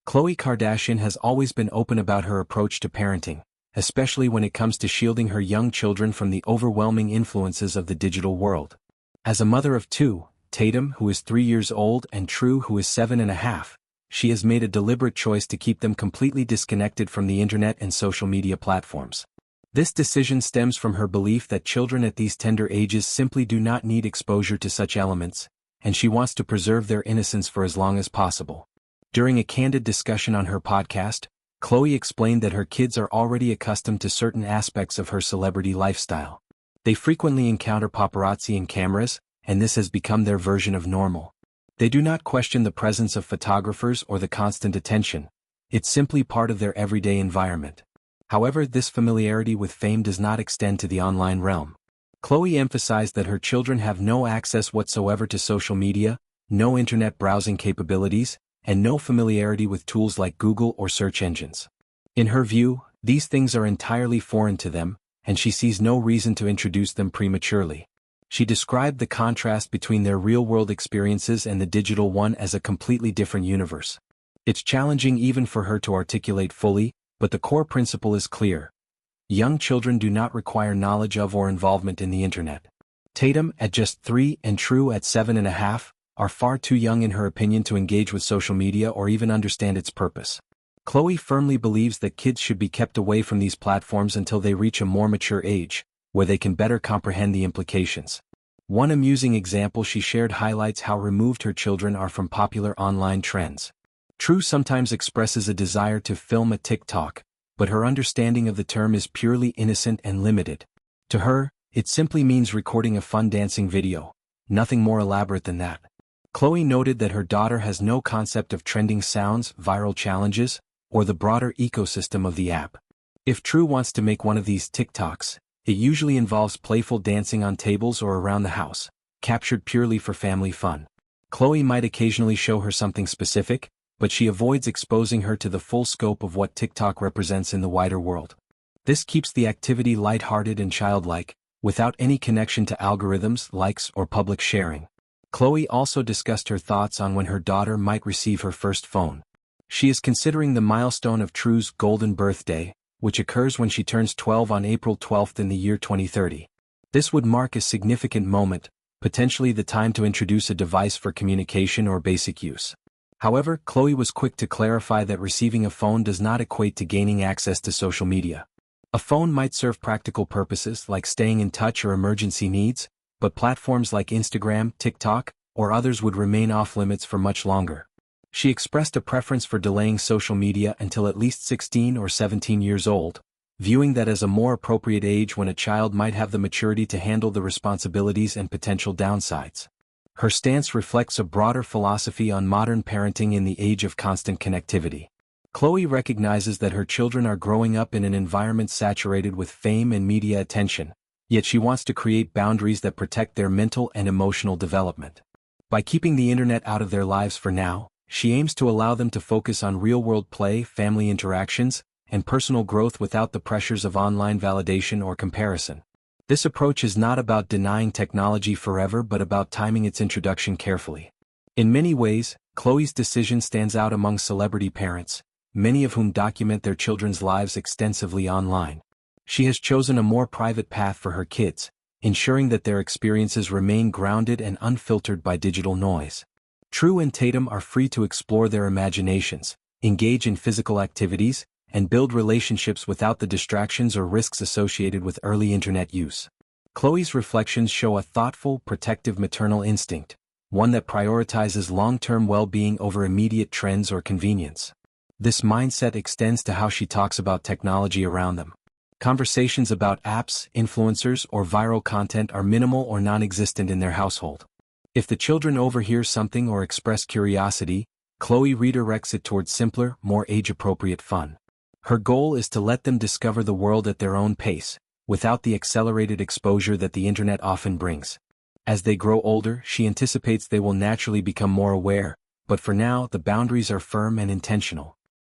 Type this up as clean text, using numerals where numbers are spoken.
Khloé Kardashian has always been open about her approach to parenting, especially when it comes to shielding her young children from the overwhelming influences of the digital world. As a mother of two, Tatum, who is 3 years old, and True, who is 7.5, she has made a deliberate choice to keep them completely disconnected from the internet and social media platforms. This decision stems from her belief that children at these tender ages simply do not need exposure to such elements, and she wants to preserve their innocence for as long as possible. During a candid discussion on her podcast, Khloé explained that her kids are already accustomed to certain aspects of her celebrity lifestyle. They frequently encounter paparazzi and cameras, and this has become their version of normal. They do not question the presence of photographers or the constant attention. It's simply part of their everyday environment. However, this familiarity with fame does not extend to the online realm. Khloé emphasized that her children have no access whatsoever to social media, no internet browsing capabilities, and no familiarity with tools like Google or search engines. In her view, these things are entirely foreign to them, and she sees no reason to introduce them prematurely. She described the contrast between their real-world experiences and the digital one as a completely different universe. It's challenging even for her to articulate fully, but the core principle is clear. Young children do not require knowledge of or involvement in the internet. Tatum, at just 3, and True, at 7.5, are far too young in her opinion to engage with social media or even understand its purpose. Khloé firmly believes that kids should be kept away from these platforms until they reach a more mature age, where they can better comprehend the implications. One amusing example she shared highlights how removed her children are from popular online trends. True sometimes expresses a desire to film a TikTok, but her understanding of the term is purely innocent and limited. To her, it simply means recording a fun dancing video, nothing more elaborate than that. Khloé noted that her daughter has no concept of trending sounds, viral challenges, or the broader ecosystem of the app. If True wants to make one of these TikToks, it usually involves playful dancing on tables or around the house, captured purely for family fun. Khloé might occasionally show her something specific, but she avoids exposing her to the full scope of what TikTok represents in the wider world. This keeps the activity lighthearted and childlike, without any connection to algorithms, likes, or public sharing. Khloé also discussed her thoughts on when her daughter might receive her first phone. She is considering the milestone of True's golden birthday, which occurs when she turns 12 on April 12 in the year 2030. This would mark a significant moment, potentially the time to introduce a device for communication or basic use. However, Khloé was quick to clarify that receiving a phone does not equate to gaining access to social media. A phone might serve practical purposes like staying in touch or emergency needs, but platforms like Instagram, TikTok, or others would remain off-limits for much longer. She expressed a preference for delaying social media until at least 16 or 17 years old, viewing that as a more appropriate age when a child might have the maturity to handle the responsibilities and potential downsides. Her stance reflects a broader philosophy on modern parenting in the age of constant connectivity. Khloé recognizes that her children are growing up in an environment saturated with fame and media attention, yet she wants to create boundaries that protect their mental and emotional development. By keeping the internet out of their lives for now, she aims to allow them to focus on real-world play, family interactions, and personal growth without the pressures of online validation or comparison. This approach is not about denying technology forever but about timing its introduction carefully. In many ways, Khloé's decision stands out among celebrity parents, many of whom document their children's lives extensively online. She has chosen a more private path for her kids, ensuring that their experiences remain grounded and unfiltered by digital noise. True and Tatum are free to explore their imaginations, engage in physical activities, and build relationships without the distractions or risks associated with early internet use. Khloé's reflections show a thoughtful, protective maternal instinct, one that prioritizes long-term well-being over immediate trends or convenience. This mindset extends to how she talks about technology around them. Conversations about apps, influencers, or viral content are minimal or non-existent in their household. If the children overhear something or express curiosity, Khloé redirects it towards simpler, more age-appropriate fun. Her goal is to let them discover the world at their own pace, without the accelerated exposure that the internet often brings. As they grow older, she anticipates they will naturally become more aware, but for now the boundaries are firm and intentional.